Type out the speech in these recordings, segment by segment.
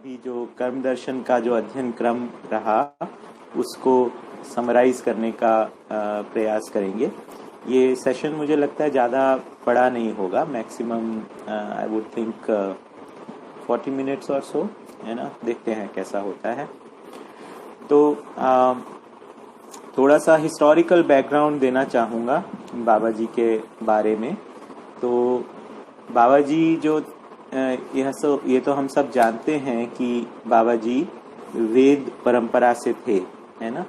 अभी जो कर्म दर्शन का जो अध्ययन क्रम रहा उसको समराइज करने का प्रयास करेंगे। ये सेशन मुझे लगता है ज़्यादा बड़ा नहीं होगा, maximum I would think 40 minutes और सो, है ना। देखते हैं कैसा होता है। तो थोड़ा सा हिस्टोरिकल बैकग्राउंड देना चाहूँगा बाबा जी के बारे में। तो बाबा जी जो ये तो हम सब जानते हैं कि बाबा जी वेद परंपरा से थे, है ना।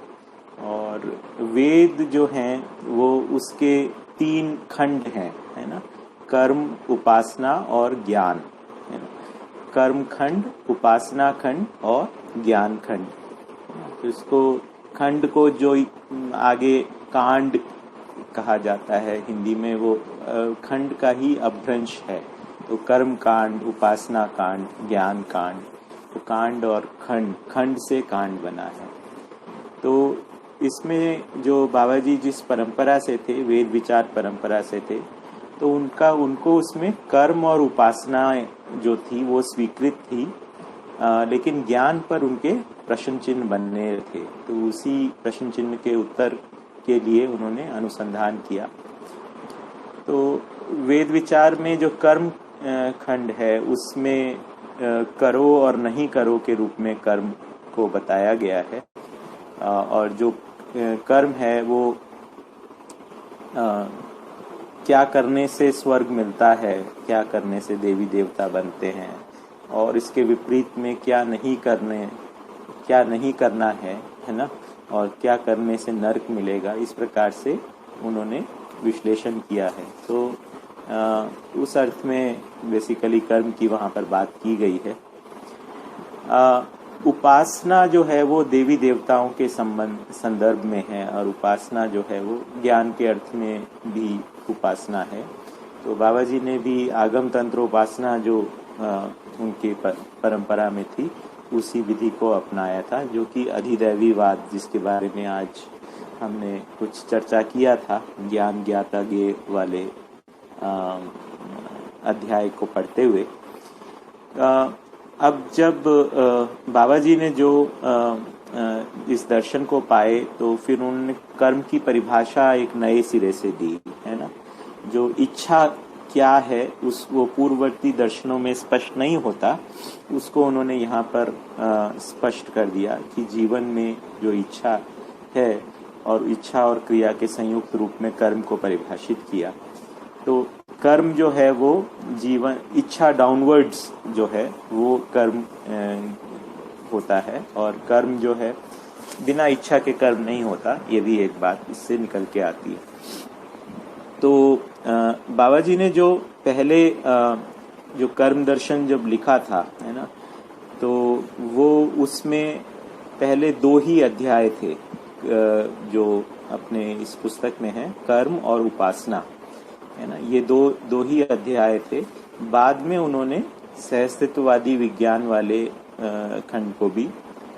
और वेद जो हैं वो उसके 3 खंड हैं, है ना। कर्म, उपासना और ज्ञान, है ना। कर्म खंड, उपासना खंड और ज्ञान खंड। तो इसको खंड को जो आगे कांड कहा जाता है हिंदी में, वो खंड का ही अपभ्रंश है। तो कर्म कांड, उपासना कांड, ज्ञान कांड। तो कांड और खंड, खंड से कांड बना है। तो इसमें जो बाबा जी जिस परंपरा से थे, वेद विचार परंपरा से थे, तो उनको उसमें कर्म और उपासना जो थी वो स्वीकृत थी, लेकिन ज्ञान पर उनके प्रश्न चिन्ह बनने थे। तो उसी प्रश्न चिन्ह के उत्तर के लिए उन्होंने अनुसंधान किया। तो वेद विचार में जो कर्म खंड है उसमें करो और नहीं करो के रूप में कर्म को बताया गया है। और जो कर्म है वो क्या करने से स्वर्ग मिलता है, क्या करने से देवी देवता बनते हैं, और इसके विपरीत में क्या नहीं करना है ना, और क्या करने से नरक मिलेगा। इस प्रकार से उन्होंने विश्लेषण किया है। तो उस अर्थ में बेसिकली कर्म की वहाँ पर बात की गई है। उपासना जो है वो देवी देवताओं के संदर्भ में है, और उपासना जो है वो ज्ञान के अर्थ में भी उपासना है। तो बाबा जी ने भी आगम तंत्र उपासना जो उनके परंपरा में थी, उसी विधि को अपनाया था, जो कि अधिदैवीवाद, जिसके बारे में आज हमने कुछ चर्चा किया था ज्ञान ज्ञाता गे वाले अध्याय को पढ़ते हुए। अब जब बाबा जी ने जो इस दर्शन को पाए, तो फिर उन्होंने कर्म की परिभाषा एक नए सिरे से दी, है ना। जो इच्छा क्या है वो पूर्ववर्ती दर्शनों में स्पष्ट नहीं होता, उसको उन्होंने यहाँ पर स्पष्ट कर दिया कि जीवन में जो इच्छा है, और इच्छा और क्रिया के संयुक्त रूप में कर्म को परिभाषित किया। तो कर्म जो है वो जीवन, इच्छा डाउनवर्ड्स जो है वो कर्म होता है, और कर्म जो है बिना इच्छा के कर्म नहीं होता। ये भी एक बात इससे निकल के आती है। तो बाबा जी ने जो पहले जो कर्म दर्शन जब लिखा था, है ना, तो वो उसमें पहले 2 ही अध्याय थे जो अपने इस पुस्तक में है, कर्म और उपासना, है ना। ये दो ही अध्याय थे। बाद में उन्होंने सहस्तित्ववादी विज्ञान वाले खंड को भी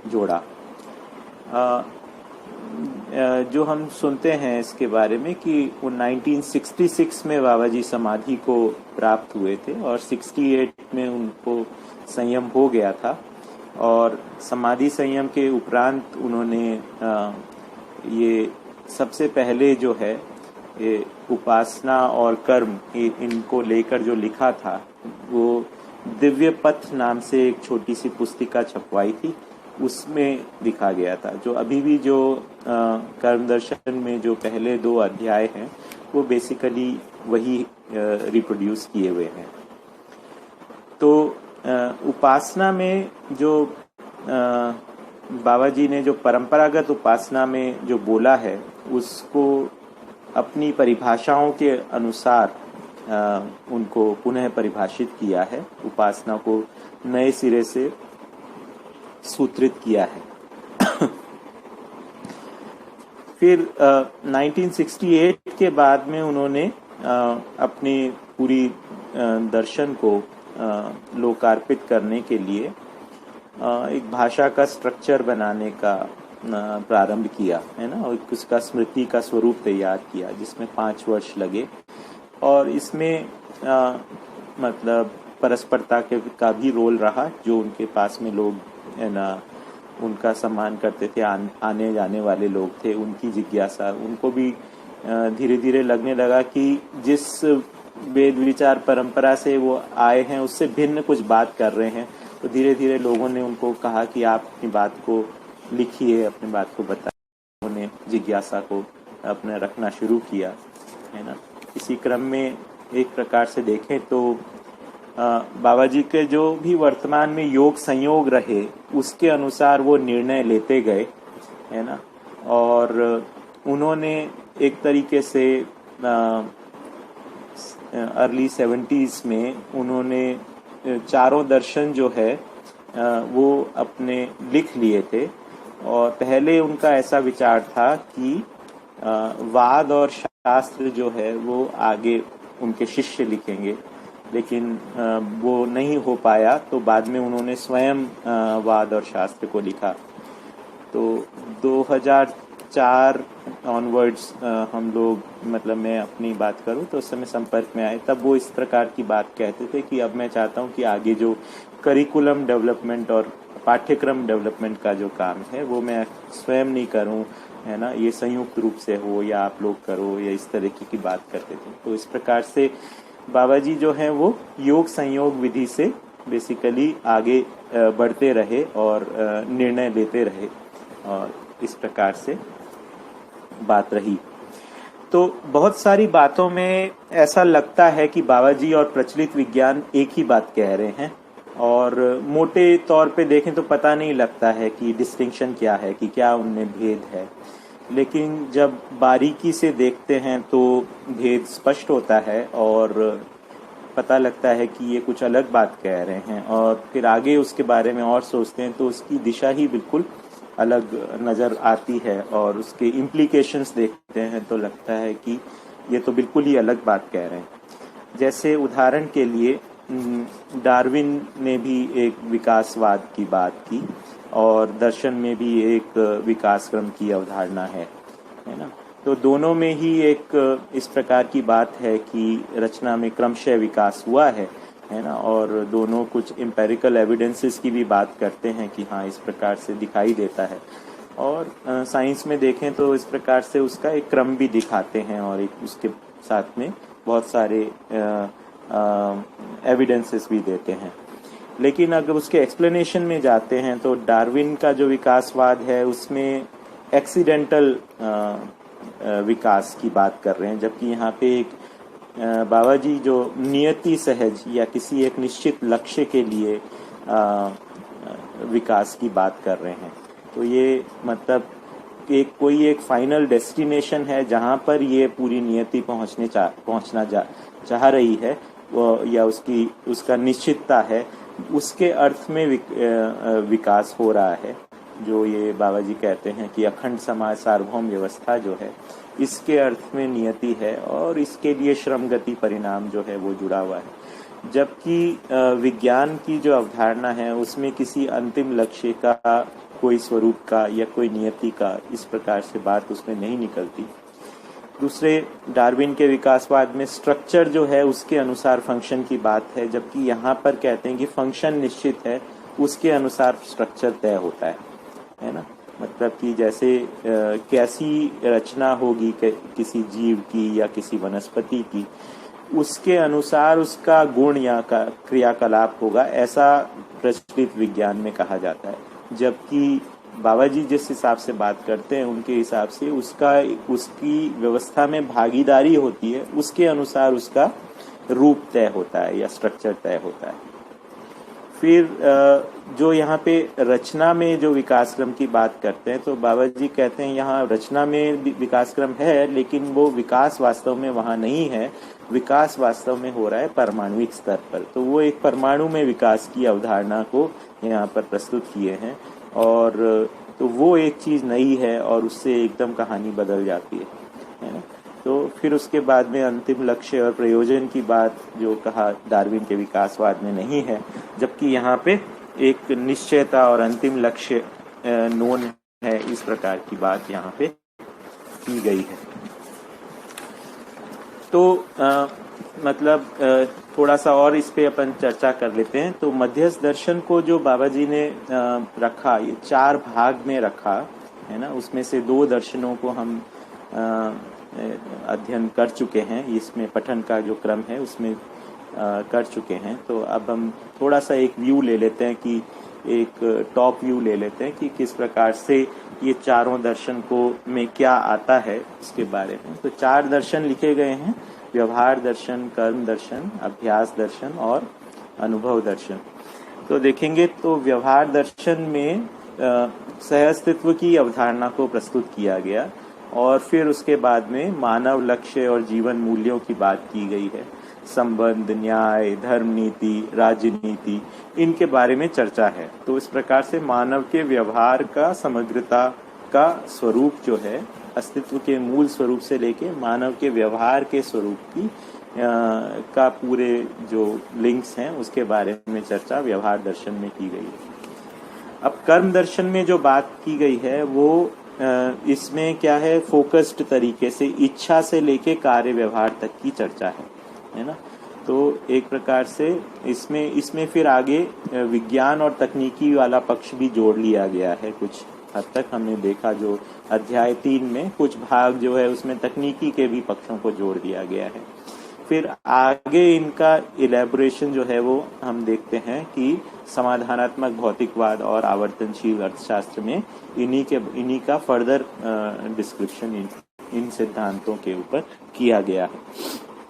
जोड़ा। जो हम सुनते हैं इसके बारे में कि वो 1966 में बाबा जी समाधि को प्राप्त हुए थे, और 68 में उनको संयम हो गया था। और समाधि संयम के उपरांत उन्होंने ये सबसे पहले जो है ये उपासना और कर्म इनको लेकर जो लिखा था, वो दिव्य पथ नाम से एक छोटी सी पुस्तिका छपवाई थी। उसमें लिखा गया था। जो अभी भी जो कर्म दर्शन में जो पहले 2 अध्याय हैं, वो बेसिकली वही रिप्रोड्यूस किए हुए हैं। तो उपासना में जो बाबा जी ने जो परंपरागत उपासना में जो बोला है, उसको अपनी परिभाषाओं के अनुसार उनको पुनः परिभाषित किया है, उपासना को नए सिरे से सूत्रित किया है। फिर 1968 के बाद में उन्होंने अपनी पूरी दर्शन को लोकार्पित करने के लिए एक भाषा का स्ट्रक्चर बनाने का प्रारंभ किया, है ना, और उसका स्मृति का स्वरूप तैयार किया, जिसमें 5 वर्ष लगे। और इसमें मतलब परस्परता का भी रोल रहा, जो उनके पास में लोग है ना उनका सम्मान करते थे, आने जाने वाले लोग थे, उनकी जिज्ञासा, उनको भी धीरे धीरे लगने लगा कि जिस वेद विचार परंपरा से वो आए हैं उससे भिन्न कुछ बात कर रहे हैं। तो धीरे धीरे लोगों ने उनको कहा कि आप अपनी बात को लिखिए, अपनी बात को बताइए। उन्होंने जिज्ञासा को अपने रखना शुरू किया, है ना। इसी क्रम में एक प्रकार से देखें तो बाबा जी के जो भी वर्तमान में योग संयोग रहे उसके अनुसार वो निर्णय लेते गए, है ना। और उन्होंने एक तरीके से अर्ली 70s में उन्होंने चारों दर्शन जो है वो अपने लिख लिए थे। और पहले उनका ऐसा विचार था कि वाद और शास्त्र जो है वो आगे उनके शिष्य लिखेंगे, लेकिन वो नहीं हो पाया। तो बाद में उन्होंने स्वयं वाद और शास्त्र को लिखा। तो 2004 ऑनवर्ड्स हम लोग, मतलब मैं अपनी बात करूं तो उस समय संपर्क में आए, तब वो इस प्रकार की बात कहते थे कि अब मैं चाहता हूं कि आगे जो करिकुलम डेवलपमेंट और पाठ्यक्रम डेवलपमेंट का जो काम है वो मैं स्वयं नहीं करूं, है ना, ये संयुक्त रूप से हो या आप लोग करो, या इस तरह की बात करते थे। तो इस प्रकार से बाबा जी जो हैं वो योग संयोग विधि से बेसिकली आगे बढ़ते रहे और निर्णय लेते रहे, और इस प्रकार से बात रही। तो बहुत सारी बातों में ऐसा लगता है कि बाबा जी और प्रचलित विज्ञान एक ही बात कह रहे हैं, और मोटे तौर पे देखें तो पता नहीं लगता है कि डिस्टिंक्शन क्या है, कि क्या उनमें भेद है। लेकिन जब बारीकी से देखते हैं तो भेद स्पष्ट होता है और पता लगता है कि ये कुछ अलग बात कह रहे हैं। और फिर आगे उसके बारे में और सोचते हैं तो उसकी दिशा ही बिल्कुल अलग नज़र आती है, और उसके इम्प्लीकेशंस देखते हैं तो लगता है कि ये तो बिल्कुल ही अलग बात कह रहे हैं। जैसे उदाहरण के लिए डार्विन ने भी एक विकासवाद की बात की, और दर्शन में भी एक विकास क्रम की अवधारणा है ना। तो दोनों में ही एक इस प्रकार की बात है कि रचना में क्रमशः विकास हुआ है ना। और दोनों कुछ एम्पेरिकल एविडेंसेस की भी बात करते हैं कि हाँ इस प्रकार से दिखाई देता है। और साइंस में देखें तो इस प्रकार से उसका एक क्रम भी दिखाते हैं, और एक उसके साथ में बहुत सारे एविडेंसेस भी देते हैं। लेकिन अगर उसके एक्सप्लेनेशन में जाते हैं तो डार्विन का जो विकासवाद है उसमें एक्सीडेंटल विकास की बात कर रहे हैं, जबकि यहाँ पे एक बाबा जी जो नियति सहज या किसी एक निश्चित लक्ष्य के लिए विकास की बात कर रहे हैं। तो ये मतलब कोई एक फाइनल डेस्टिनेशन है जहाँ पर ये पूरी नियति पहुँचना चाह रही है, या उसका निश्चितता है, उसके अर्थ में विकास हो रहा है। जो ये बाबा जी कहते हैं कि अखंड समाज सार्वभौम व्यवस्था जो है इसके अर्थ में नियति है, और इसके लिए श्रम गति परिणाम जो है वो जुड़ा हुआ है। जबकि विज्ञान की जो अवधारणा है उसमें किसी अंतिम लक्ष्य का, कोई स्वरूप का या कोई नियति का इस प्रकार से बात उसमें नहीं निकलती। दूसरे डार्विन के विकासवाद में स्ट्रक्चर जो है उसके अनुसार फंक्शन की बात है, जबकि यहाँ पर कहते हैं कि फंक्शन निश्चित है, उसके अनुसार स्ट्रक्चर तय होता है ना। मतलब कि जैसे कैसी रचना होगी किसी जीव की या किसी वनस्पति की, उसके अनुसार उसका गुण या क्रियाकलाप होगा, ऐसा प्रचलित विज्ञान में कहा जाता है। जबकि बाबा जी जिस हिसाब से बात करते हैं उनके हिसाब से उसकी व्यवस्था में भागीदारी होती है, उसके अनुसार उसका रूप तय होता है या स्ट्रक्चर तय होता है। फिर जो यहाँ पे रचना में जो विकास क्रम की बात करते हैं तो बाबा जी कहते हैं यहाँ रचना में विकास क्रम है, लेकिन वो विकास वास्तव में वहाँ नहीं है, विकास वास्तव में हो रहा है परमाणुविक स्तर पर। तो वो एक परमाणु में विकास की अवधारणा को यहाँ पर प्रस्तुत किए हैं, और तो वो एक चीज़ नई है और उससे एकदम कहानी बदल जाती है ना। तो फिर उसके बाद में अंतिम लक्ष्य और प्रयोजन की बात जो कहा डार्विन के विकासवाद में नहीं है, जबकि यहाँ पे एक निश्चयता और अंतिम लक्ष्य नोन है, इस प्रकार की बात यहाँ पे की गई है। तो मतलब थोड़ा सा और इस पे अपन चर्चा कर लेते हैं। तो मध्यस्थ दर्शन को जो बाबा जी ने रखा, ये 4 भाग में रखा है ना, उसमें से 2 दर्शनों को हम अध्ययन कर चुके हैं, इसमें पठन का जो क्रम है उसमें कर चुके हैं। तो अब हम थोड़ा सा एक व्यू ले लेते हैं कि एक टॉप व्यू ले लेते हैं कि किस प्रकार से ये चारों दर्शन को में क्या आता है इसके बारे में। तो 4 दर्शन लिखे गए हैं: व्यवहार दर्शन, कर्म दर्शन, अभ्यास दर्शन और अनुभव दर्शन। तो देखेंगे तो व्यवहार दर्शन में सहअस्तित्व की अवधारणा को प्रस्तुत किया गया और फिर उसके बाद में मानव लक्ष्य और जीवन मूल्यों की बात की गई है। संबंध, न्याय, धर्म नीति, राजनीति, इनके बारे में चर्चा है। तो इस प्रकार से मानव के व्यवहार का समग्रता का स्वरूप जो है, अस्तित्व के मूल स्वरूप से लेके मानव के व्यवहार के स्वरूप की का पूरे जो लिंक्स हैं उसके बारे में चर्चा व्यवहार दर्शन में की गई है। अब कर्म दर्शन में जो बात की गई है वो इसमें क्या है, फोकस्ड तरीके से इच्छा से लेके कार्य व्यवहार तक की चर्चा है ना। तो एक प्रकार से इसमें फिर आगे विज्ञान और तकनीकी वाला पक्ष भी जोड़ लिया गया है। कुछ हद तक हमने देखा जो अध्याय 3 में कुछ भाग जो है उसमें तकनीकी के भी पक्षों को जोड़ दिया गया है। फिर आगे इनका इलेबोरेशन जो है वो हम देखते हैं कि समाधानात्मक भौतिकवाद और आवर्तनशील अर्थशास्त्र में इन्हीं का फर्दर डिस्क्रिप्शन इन सिद्धांतों के ऊपर किया गया है।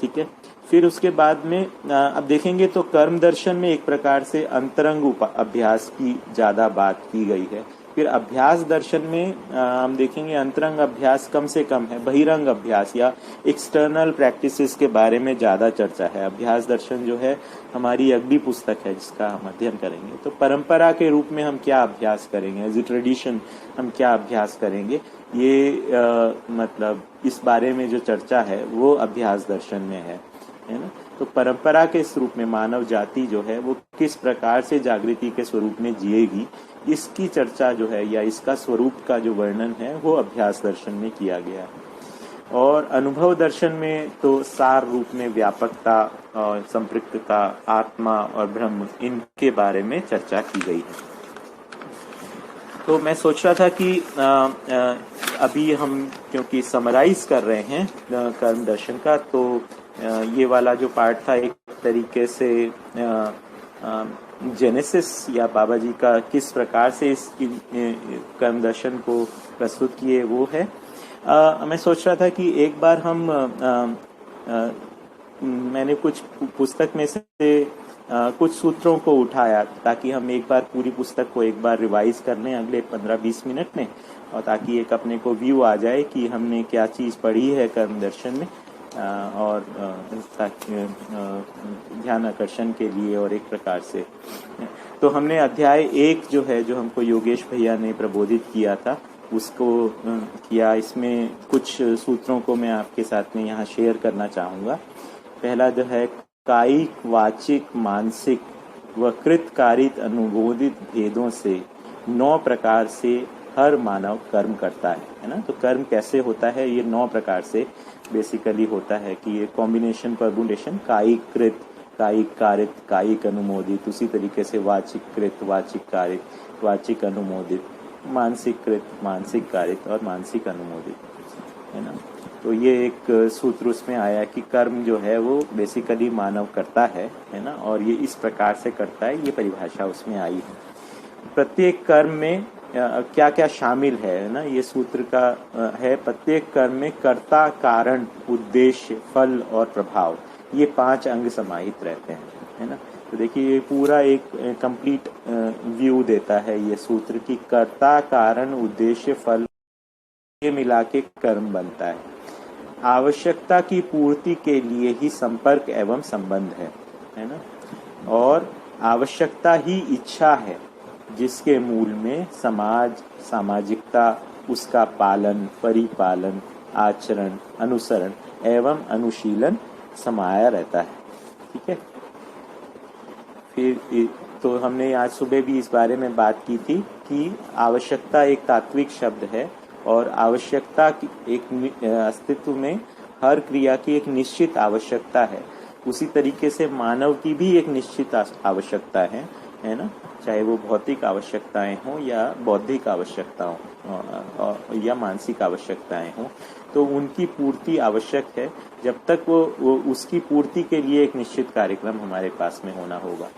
ठीक है। फिर उसके बाद में अब देखेंगे तो कर्म दर्शन में एक प्रकार से अंतरंग अभ्यास की ज्यादा बात की गई है। फिर अभ्यास दर्शन में हम देखेंगे अंतरंग अभ्यास कम से कम है, बहिरंग अभ्यास या एक्सटर्नल प्रैक्टिसेस के बारे में ज्यादा चर्चा है। अभ्यास दर्शन जो है हमारी अगली पुस्तक है जिसका हम अध्ययन करेंगे। तो परंपरा के रूप में हम क्या अभ्यास करेंगे, एज ए ट्रेडिशन हम क्या अभ्यास करेंगे, ये मतलब इस बारे में जो चर्चा है वो अभ्यास दर्शन में है ना। तो परंपरा के स्वरूप में मानव जाति जो है वो किस प्रकार से जागृति के स्वरूप में जिएगी, इसकी चर्चा जो है या इसका स्वरूप का जो वर्णन है वो अभ्यास दर्शन में किया गया है। और अनुभव दर्शन में तो सार रूप में व्यापकता और संपृक्तता, आत्मा और ब्रह्म, इनके बारे में चर्चा की गई है। तो मैं सोच रहा था कि अभी हम क्योंकि समराइज कर रहे हैं कर्म दर्शन का, तो ये वाला जो पार्ट था एक तरीके से जेनेसिस या बाबा जी का किस प्रकार से इस कर्म दर्शन को प्रस्तुत किए वो है। मैं सोच रहा था कि एक बार हम मैंने कुछ पुस्तक में से कुछ सूत्रों को उठाया ताकि हम एक बार पूरी पुस्तक को एक बार रिवाइज कर लें अगले 15-20 मिनट में, और ताकि एक अपने को व्यू आ जाए कि हमने क्या चीज़ पढ़ी है कर्म दर्शन में, और ध्यान आकर्षण के लिए। और एक प्रकार से तो हमने अध्याय 1 जो है, जो हमको योगेश भैया ने प्रबोधित किया था, उसको किया। इसमें कुछ सूत्रों को मैं आपके साथ में यहाँ शेयर करना चाहूँगा। पहला जो है, कायिक, वाचिक, मानसिक व कृतकारित अनुमोदित भेदों से 9 प्रकार से हर मानव कर्म करता है ना। तो कर्म कैसे होता है, ये 9 प्रकार से बेसिकली होता है कि ये कॉम्बिनेशन परमुटेशन, कायिक कृत, कायिक कारित, कायिक अनुमोदित, उसी तरीके से वाचिक कृत, वाचिक कारित, वाचिक अनुमोदित, मानसिक कृत, मानसिक कारित और मानसिक अनुमोदित, है ना। तो ये एक सूत्र उसमें आया कि कर्म जो है वो बेसिकली मानव करता है ना, और ये इस प्रकार से करता है, ये परिभाषा उसमें आई है। प्रत्येक कर्म में क्या क्या शामिल है ना, ये सूत्र का है। प्रत्येक कर्म में कर्ता, कारण, उद्देश्य, फल और प्रभाव, ये 5 अंग समाहित रहते हैं, है ना। तो देखिए ये पूरा एक कंप्लीट व्यू देता है ये सूत्र कि कर्ता, कारण, उद्देश्य, फल, ये मिला के कर्म बनता है। आवश्यकता की पूर्ति के लिए ही संपर्क एवं संबंध है ना। और आवश्यकता ही इच्छा है जिसके मूल में समाज, सामाजिकता, उसका पालन, परिपालन, आचरण, अनुसरण एवं अनुशीलन समाया रहता है। ठीक है। फिर तो हमने आज सुबह भी इस बारे में बात की थी कि आवश्यकता एक तात्विक शब्द है, और आवश्यकता की एक अस्तित्व में हर क्रिया की एक निश्चित आवश्यकता है। उसी तरीके से मानव की भी एक निश्चित आवश्यकता है ना, चाहे वो भौतिक आवश्यकताएं हों या बौद्धिक आवश्यकताओं या मानसिक आवश्यकताएं हों, तो उनकी पूर्ति आवश्यक है। जब तक वो उसकी पूर्ति के लिए एक निश्चित कार्यक्रम हमारे पास में होना होगा।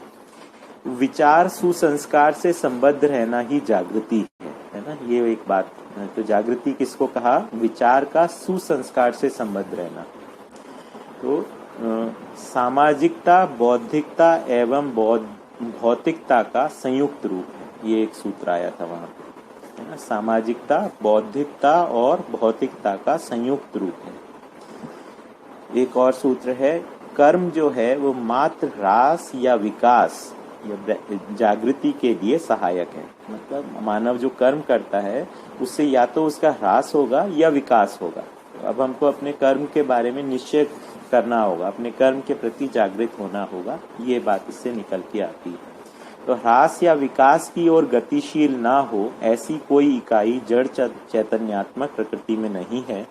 विचार सुसंस्कार से संबद्ध रहना ही जागृति है ना, ये एक बात। तो जागृति किसको कहा? विचार का सुसंस्कार से संबद्ध रहना। तो सामाजिकता, बौद्धिकता एवं भौतिकता का संयुक्त रूप है, ये एक सूत्र आया था वहां पे, है ना। सामाजिकता, बौद्धिकता और भौतिकता का संयुक्त रूप है। एक और सूत्र है, कर्म जो है वो मात्र ह्रास या विकास या जागृति के लिए सहायक है। मतलब मानव जो कर्म करता है उससे या तो उसका ह्रास होगा या विकास होगा। अब हमको अपने कर्म के बारे में निश्चय करना होगा, अपने कर्म के प्रति जागृत होना होगा, ये बात इससे निकल के आती है। तो ह्रास या विकास की ओर गतिशील ना हो ऐसी कोई इकाई जड़ चैतन्यात्मक प्रकृति में नहीं है।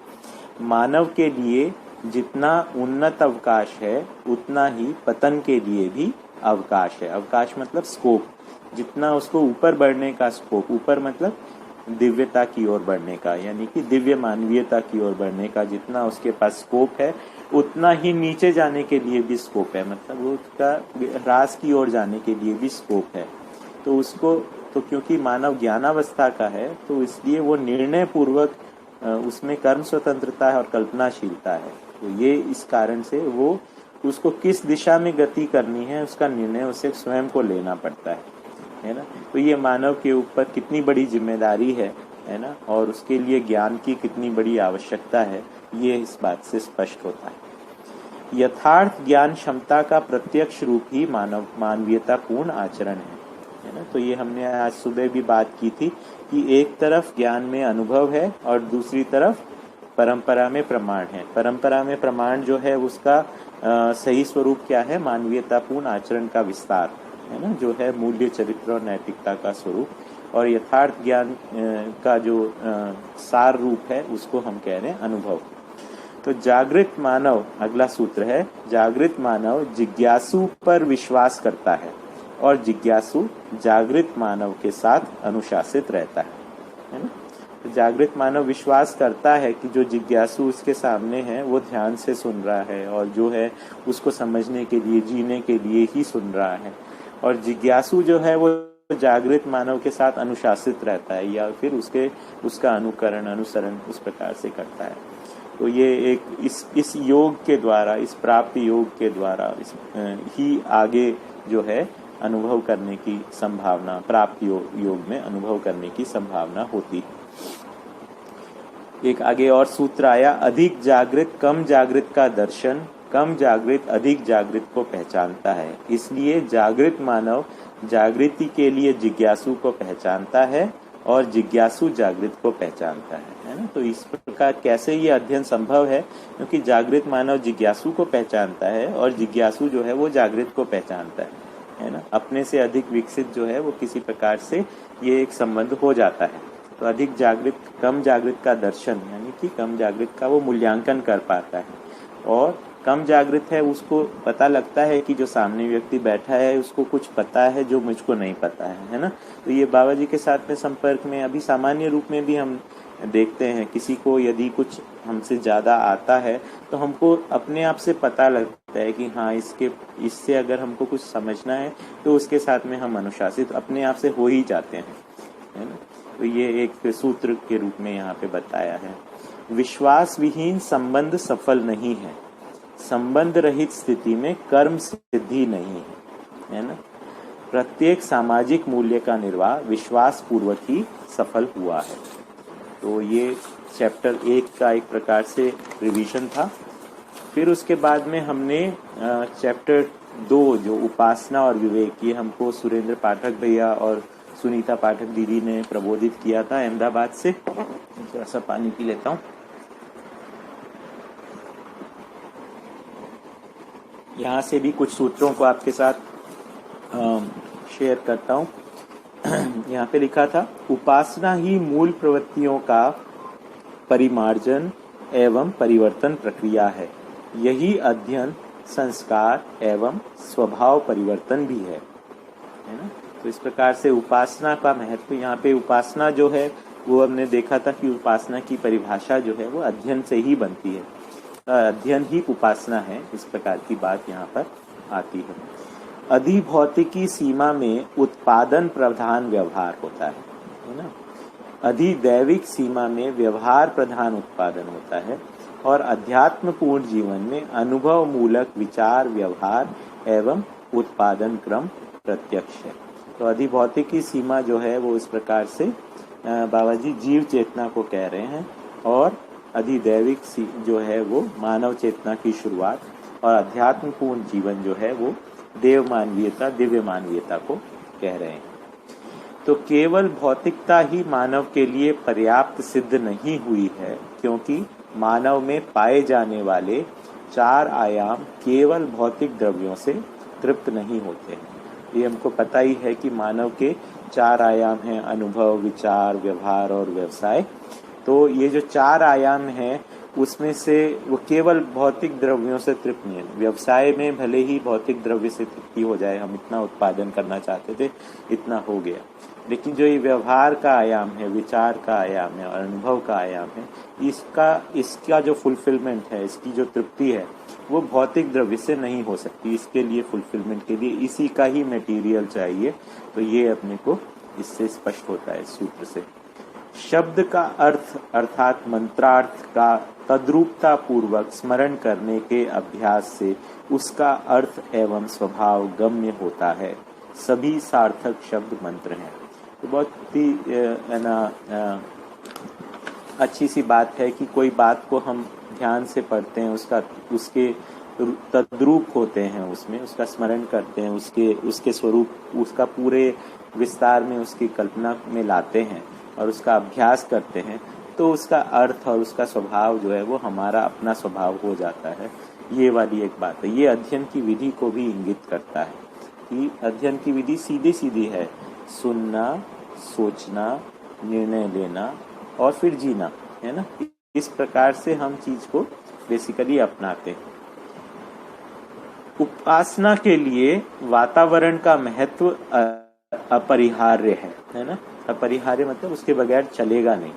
मानव के लिए जितना उन्नत अवकाश है उतना ही पतन के लिए भी अवकाश है। अवकाश मतलब स्कोप, जितना उसको ऊपर बढ़ने का स्कोप, ऊपर मतलब दिव्यता की ओर बढ़ने का, यानी कि दिव्य मानवीयता की ओर बढ़ने का जितना उसके पास स्कोप है, उतना ही नीचे जाने के लिए भी स्कोप है। मतलब वो उसका ह्रास की ओर जाने के लिए भी स्कोप है। तो उसको तो क्योंकि मानव ज्ञानावस्था का है, तो इसलिए वो निर्णय पूर्वक उसमें कर्म स्वतंत्रता है और कल्पनाशीलता है। तो ये इस कारण से वो उसको किस दिशा में गति करनी है उसका निर्णय उसे स्वयं को लेना पड़ता है ना। तो ये मानव के ऊपर कितनी बड़ी जिम्मेदारी है ना, और उसके लिए ज्ञान की कितनी बड़ी आवश्यकता है, ये इस बात से स्पष्ट होता है। यथार्थ ज्ञान क्षमता का प्रत्यक्ष रूप ही मानवीयतापूर्ण आचरण है ना। तो ये हमने आज सुबह भी बात की थी कि एक तरफ ज्ञान में अनुभव है और दूसरी तरफ परंपरा में प्रमाण है। परंपरा में प्रमाण जो है उसका सही स्वरूप क्या है? मानवीयतापूर्ण आचरण का विस्तार है ना, जो है मूल्य, चरित्र और नैतिकता का स्वरूप। और यथार्थ ज्ञान का जो सार रूप है उसको हम कह रहे हैं अनुभव। तो जागृत मानव, अगला सूत्र है, जागृत मानव जिज्ञासु पर विश्वास करता है और जिज्ञासु जागृत मानव के साथ अनुशासित रहता है ना। तो जागृत मानव विश्वास करता है कि जो जिज्ञासु उसके सामने है वो ध्यान से सुन रहा है और जो है उसको समझने के लिए, जीने के लिए ही सुन रहा है। और जिज्ञासु जो है वो जागृत मानव के साथ अनुशासित रहता है या फिर उसका अनुसरण उस प्रकार से करता है। तो ये एक इस योग के द्वारा, इस प्राप्त योग के द्वारा ही आगे जो है अनुभव करने की संभावना, प्राप्त योग में अनुभव करने की संभावना होती है। एक आगे और सूत्र आया, अधिक जागृत कम जागृत का दर्शन, कम जागृत अधिक जागृत को पहचानता है। इसलिए जागृत मानव जागृति के लिए जिज्ञासु को पहचानता है और जिज्ञासु जागृत को पहचानता है ना। तो इस प्रकार कैसे ये अध्ययन संभव है? क्योंकि जागृत मानव जिज्ञासु को पहचानता है और जिज्ञासु जो है वो जागृत को पहचानता है ना। अपने से अधिक विकसित जो है वो किसी प्रकार से ये एक संबंध हो जाता है। तो अधिक जागृत कम जागृत का दर्शन, यानी कि कम जागृत का वो मूल्यांकन कर पाता है, और कम जागृत है उसको पता लगता है कि जो सामने व्यक्ति बैठा है उसको कुछ पता है जो मुझको नहीं पता है ना। तो ये बाबा जी के साथ में संपर्क में अभी सामान्य रूप में भी हम देखते हैं, किसी को यदि कुछ हमसे ज़्यादा आता है तो हमको अपने आप से पता लगता है कि हाँ इससे अगर हमको कुछ समझना है तो उसके साथ में हम अनुशासित अपने आप से हो ही जाते हैं, है ना। तो ये एक सूत्र के रूप में यहाँ पे बताया है। विश्वास विहीन संबंध सफल नहीं है, संबंध रहित स्थिति में कर्म सिद्धि नहीं है ना। प्रत्येक सामाजिक मूल्य का निर्वाह विश्वास पूर्वक ही सफल हुआ है। तो ये चैप्टर 1 का एक प्रकार से रिवीजन था। फिर उसके बाद में हमने चैप्टर 2 जो उपासना और विवेक, ये हमको सुरेंद्र पाठक भैया और सुनीता पाठक दीदी ने प्रबोधित किया था अहमदाबाद से। थोड़ा सा पानी पी लेता हूँ। यहाँ से भी कुछ सूत्रों को आपके साथ शेयर करता हूँ। यहाँ पे लिखा था, उपासना ही मूल प्रवृत्तियों का परिमार्जन एवं परिवर्तन प्रक्रिया है। यही अध्ययन संस्कार एवं स्वभाव परिवर्तन भी है ना। तो इस प्रकार से उपासना का महत्व, यहाँ पे उपासना जो है वो हमने देखा था कि उपासना की परिभाषा जो है वो अध्ययन से ही बनती है, अध्ययन ही उपासना है, इस प्रकार की बात यहाँ पर आती है। अधिभौतिकी सीमा में उत्पादन प्रधान व्यवहार होता है ना। अधिदैविक सीमा में व्यवहार प्रधान उत्पादन होता है और अध्यात्म पूर्ण जीवन में अनुभव मूलक विचार व्यवहार एवं उत्पादन क्रम प्रत्यक्ष है। तो अधिभौतिकी सीमा जो है वो इस प्रकार से बाबा जी जीव चेतना को कह रहे हैं और अधिदैविक जो है वो मानव चेतना की शुरुआत और अध्यात्म पूर्ण जीवन जो है वो देव मानवीयता दिव्य मानवीयता को कह रहे हैं। तो केवल भौतिकता ही मानव के लिए पर्याप्त सिद्ध नहीं हुई है, क्योंकि मानव में पाए जाने वाले 4 आयाम केवल भौतिक द्रव्यों से तृप्त नहीं होते हैं। ये हमको पता ही है कि मानव के 4 आयाम हैं, अनुभव, विचार, व्यवहार और व्यवसाय। तो ये जो 4 आयाम हैं उसमें से वो केवल भौतिक द्रव्यों से तृप्त नहीं है। व्यवसाय में भले ही भौतिक द्रव्य से तृप्ति हो जाए, हम इतना उत्पादन करना चाहते थे, इतना हो गया, लेकिन जो ये व्यवहार का आयाम है, विचार का आयाम है और अनुभव का आयाम है, इसका जो फुलफिलमेंट है, इसकी जो तृप्ति है वो भौतिक द्रव्य से नहीं हो सकती। इसके लिए फुलफिलमेंट के लिए इसी का ही मटेरियल चाहिए। तो ये अपने को इससे स्पष्ट होता है सूत्र से। शब्द का अर्थ अर्थात मंत्रार्थ का तद्रूपता पूर्वक स्मरण करने के अभ्यास से उसका अर्थ एवं स्वभाव गम्य होता है। सभी सार्थक शब्द मंत्र हैं। तो बहुत ही अच्छी सी बात है कि कोई बात को हम ध्यान से पढ़ते हैं, उसके तद्रूप होते हैं, उसमें उसका स्मरण करते हैं, उसके स्वरूप, उसका पूरे विस्तार में उसकी कल्पना में लाते हैं और उसका अभ्यास करते हैं, तो उसका अर्थ और उसका स्वभाव जो है वो हमारा अपना स्वभाव हो जाता है। ये वाली एक बात है। ये अध्ययन की विधि को भी इंगित करता है कि अध्ययन की विधि सीधी सीधी है, सुनना, सोचना, निर्णय लेना और फिर जीना, है ना। इस प्रकार से हम चीज को बेसिकली अपनाते हैं। उपासना के लिए वातावरण का महत्व अपरिहार्य है ना। अपरिहार्य मतलब उसके बगैर चलेगा नहीं,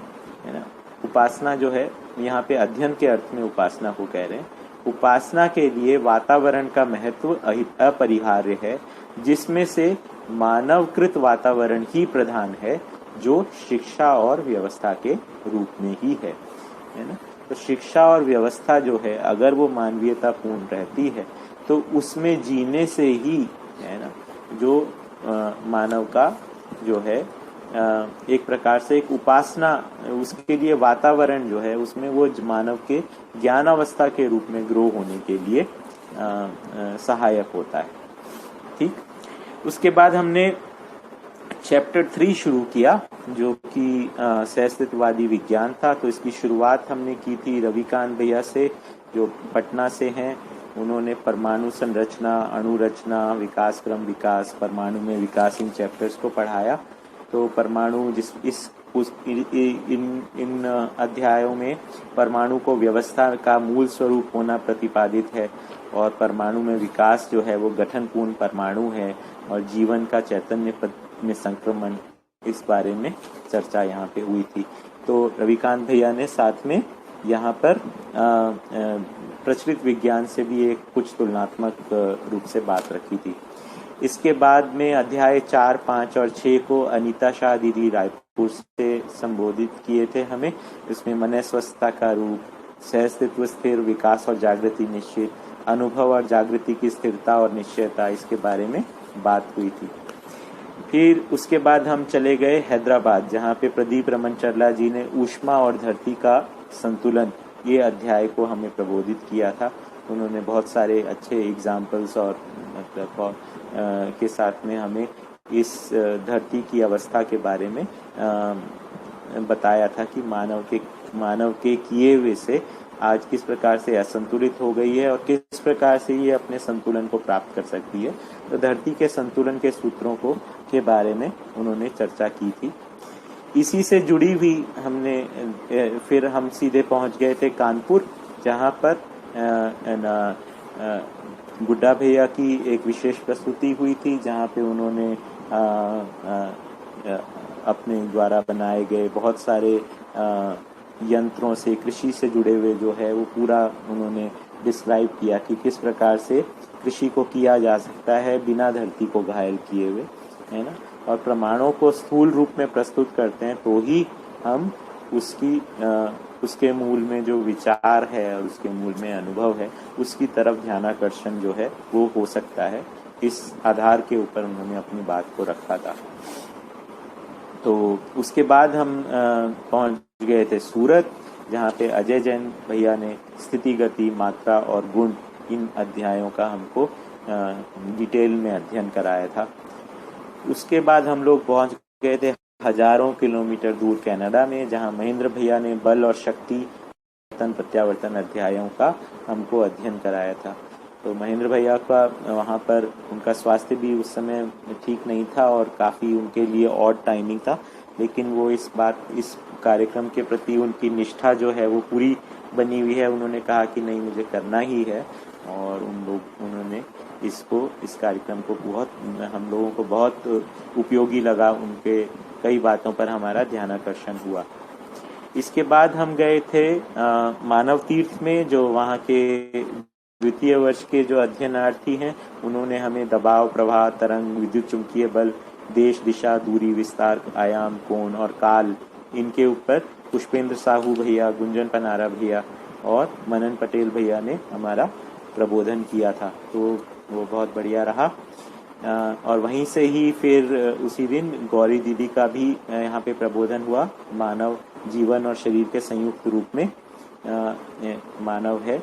है ना। उपासना जो है यहाँ पे अध्ययन के अर्थ में उपासना को कह रहे हैं। उपासना के लिए वातावरण का महत्व अपरिहार्य है, जिसमें से मानवकृत वातावरण ही प्रधान है, जो शिक्षा और व्यवस्था के रूप में ही है ना। तो शिक्षा और व्यवस्था जो है अगर वो मानवीयता पूर्ण रहती है तो उसमें जीने से ही, है ना, जो मानव का जो है एक प्रकार से एक उपासना, उसके लिए वातावरण जो है उसमें वो मानव के ज्ञानावस्था के रूप में ग्रो होने के लिए सहायक होता है। ठीक। उसके बाद हमने चैप्टर 3 शुरू किया जो कि सहअस्तित्ववादी विज्ञान था। तो इसकी शुरुआत हमने की थी रविकांत भैया से, जो पटना से हैं। उन्होंने परमाणु संरचना, अणु रचना, विकास क्रम, विकास, परमाणु में विकास, इन चैप्टर्स को पढ़ाया। तो परमाणु इन अध्यायों में परमाणु को व्यवस्था का मूल स्वरूप होना प्रतिपादित है और परमाणु में विकास जो है वो गठनपूर्ण परमाणु है और जीवन का चैतन्य में संक्रमण, इस बारे में चर्चा यहाँ पे हुई थी। तो रविकांत भैया ने साथ में यहाँ पर प्रचलित विज्ञान से भी एक कुछ तुलनात्मक रूप से बात रखी थी। इसके बाद में अध्याय 4, 5 और 6 को अनीता शाह दीदी रायपुर से संबोधित किए थे हमें। इसमें मनस्वस्थता का रूप, सहअस्तित्व, स्थिर, विकास और जागृति, निश्चित, अनुभव और जागृति की स्थिरता और निश्चयता, इसके बारे में बात हुई थी। फिर उसके बाद हम चले गए हैदराबाद, जहाँ पे प्रदीप रमन चरला जी ने ऊष्मा और धरती का संतुलन, ये अध्याय को हमें प्रबोधित किया था। उन्होंने बहुत सारे अच्छे एग्जाम्पल्स और मतलब के साथ में हमें इस धरती की अवस्था के बारे में बताया था कि मानव के किए हुए से आज किस प्रकार से असंतुलित हो गई है और किस प्रकार से ये अपने संतुलन को प्राप्त कर सकती है। तो धरती के संतुलन के सूत्रों के बारे में उन्होंने चर्चा की थी। इसी से जुड़ी हुई हमने फिर हम सीधे पहुंच गए थे कानपुर, जहां पर गुड्डा भैया की एक विशेष प्रस्तुति हुई थी जहाँ पे उन्होंने अपने द्वारा बनाए गए बहुत सारे यंत्रों से कृषि से जुड़े हुए जो है वो पूरा उन्होंने डिस्क्राइब किया कि किस प्रकार से कृषि को किया जा सकता है बिना धरती को घायल किए हुए, है ना। और प्रमाणों को स्थूल रूप में प्रस्तुत करते हैं तो ही हम उसके मूल में जो विचार है और उसके मूल में अनुभव है उसकी तरफ ध्यानाकर्षण जो है वो हो सकता है। इस आधार के ऊपर उन्होंने अपनी बात को रखा था। तो उसके बाद हम पहुंच गए थे सूरत, जहाँ पे अजय जैन भैया ने स्थिति, गति, मात्रा और गुण इन अध्यायों का हमको डिटेल में अध्ययन कराया था। उसके बाद हम लोग पहुंच गए थे हजारों किलोमीटर दूर कनाडा में, जहां महेंद्र भैया ने बल और शक्ति प्रत्यावर्तन अध्यायों का हमको अध्ययन कराया था। तो महेंद्र भैया का वहां पर उनका स्वास्थ्य भी उस समय ठीक नहीं था और काफ़ी उनके लिए ऑड टाइमिंग था, लेकिन वो इस कार्यक्रम के प्रति उनकी निष्ठा जो है वो पूरी बनी हुई है। उन्होंने कहा कि नहीं, मुझे करना ही है, और उन्होंने इस कार्यक्रम को हम लोगों को बहुत उपयोगी लगा। उनके कई बातों पर हमारा ध्यानाकर्षण हुआ। इसके बाद हम गए थे मानव तीर्थ में, जो वहाँ के द्वितीय वर्ष के जो अध्ययनार्थी हैं उन्होंने हमें दबाव, प्रवाह, तरंग, विद्युत चुंबकीय बल, देश, दिशा, दूरी, विस्तार, आयाम, कोण और काल, इनके ऊपर पुष्पेंद्र साहू भैया, गुंजन पनारा भैया और मनन पटेल भैया ने हमारा प्रबोधन किया था। तो वो बहुत बढ़िया रहा। और वहीं से ही फिर उसी दिन गौरी दीदी का भी यहाँ पे प्रबोधन हुआ। मानव जीवन और शरीर के संयुक्त रूप में मानव है।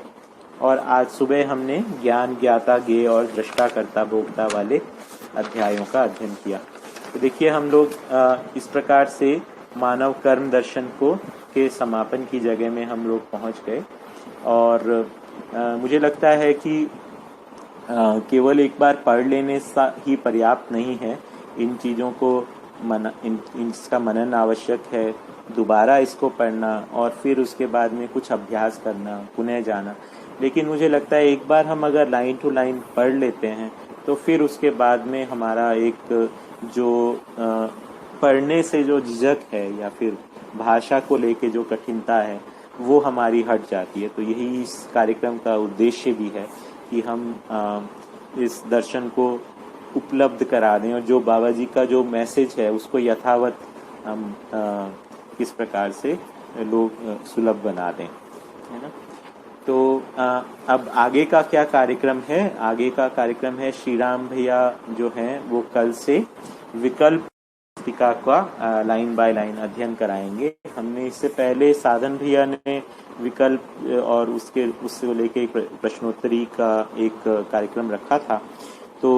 और आज सुबह हमने ज्ञान, ज्ञाता, ज्ञेय और दृष्टा, कर्ता, भोक्ता वाले अध्यायों का अध्ययन किया। तो देखिए, हम लोग इस प्रकार से मानव कर्म दर्शन के समापन की जगह में हम लोग पहुँच गए। और मुझे लगता है कि केवल एक बार पढ़ लेने ही पर्याप्त नहीं है। इन चीज़ों को इसका मनन आवश्यक है, दोबारा इसको पढ़ना और फिर उसके बाद में कुछ अभ्यास करना, पुनः जाना। लेकिन मुझे लगता है एक बार हम अगर लाइन टू लाइन पढ़ लेते हैं तो फिर उसके बाद में हमारा एक जो पढ़ने से जो झिझक है या फिर भाषा को लेके जो कठिनता है वो हमारी हट जाती है। तो यही इस कार्यक्रम का उद्देश्य भी है कि हम इस दर्शन को उपलब्ध करा दें और जो बाबा जी का जो मैसेज है उसको यथावत हम किस प्रकार से लोग सुलभ बना दें, है ना। तो अब आगे का क्या कार्यक्रम है? आगे का कार्यक्रम है श्री राम भैया जो हैं वो कल से विकल्प पुस्तिका का लाइन बाय लाइन अध्ययन कराएंगे। हमने इससे पहले साधन भैया ने विकल्प और उससे लेके प्रश्नोत्तरी का एक कार्यक्रम रखा था। तो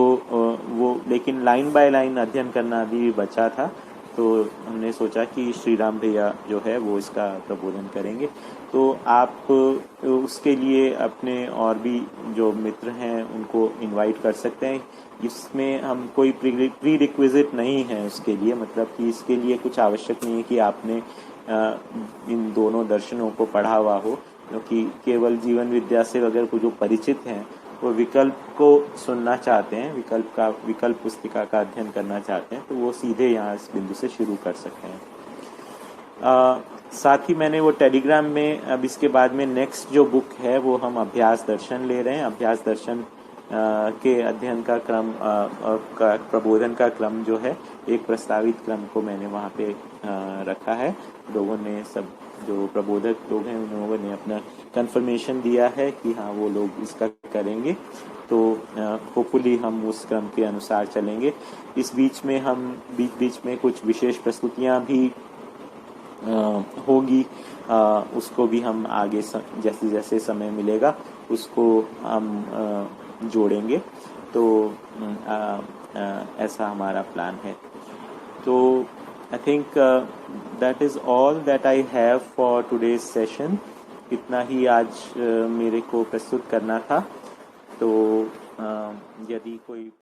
वो लेकिन लाइन बाय लाइन अध्ययन करना अभी बचा था, तो हमने सोचा कि श्री राम भैया जो है वो इसका प्रबोधन करेंगे। तो आप उसके लिए अपने और भी जो मित्र हैं उनको इनवाइट कर सकते हैं। इसमें हम कोई प्री रिक्विजिट नहीं है उसके लिए, मतलब कि इसके लिए कुछ आवश्यक नहीं है कि आपने इन दोनों दर्शनों को पढ़ा हुआ हो, क्योंकि केवल जीवन विद्या से अगर जो परिचित हैं वो विकल्प को सुनना चाहते हैं, विकल्प पुस्तिका का अध्ययन करना चाहते हैं, तो वो सीधे यहाँ इस बिंदु से शुरू कर सकते हैं। साथ ही मैंने वो टेलीग्राम में अब इसके बाद में नेक्स्ट जो बुक है वो हम अभ्यास दर्शन ले रहे हैं। अभ्यास दर्शन के अध्ययन का क्रम का प्रबोधन का क्रम जो है एक प्रस्तावित क्रम को मैंने वहाँ पे रखा है। लोगों ने सब जो प्रबोधक लोग हैं उन लोगों ने अपना कंफर्मेशन दिया है कि हाँ वो लोग इसका करेंगे। तो होपफुली हम उस क्रम के अनुसार चलेंगे। इस बीच में हम बीच में कुछ विशेष प्रस्तुतियाँ भी होगी, उसको भी हम आगे जैसे जैसे समय मिलेगा उसको हम जोड़ेंगे। तो ऐसा हमारा प्लान है। तो I think that is all that I have for today's session. इतना ही आज मेरे को प्रस्तुत करना था। तो यदि कोई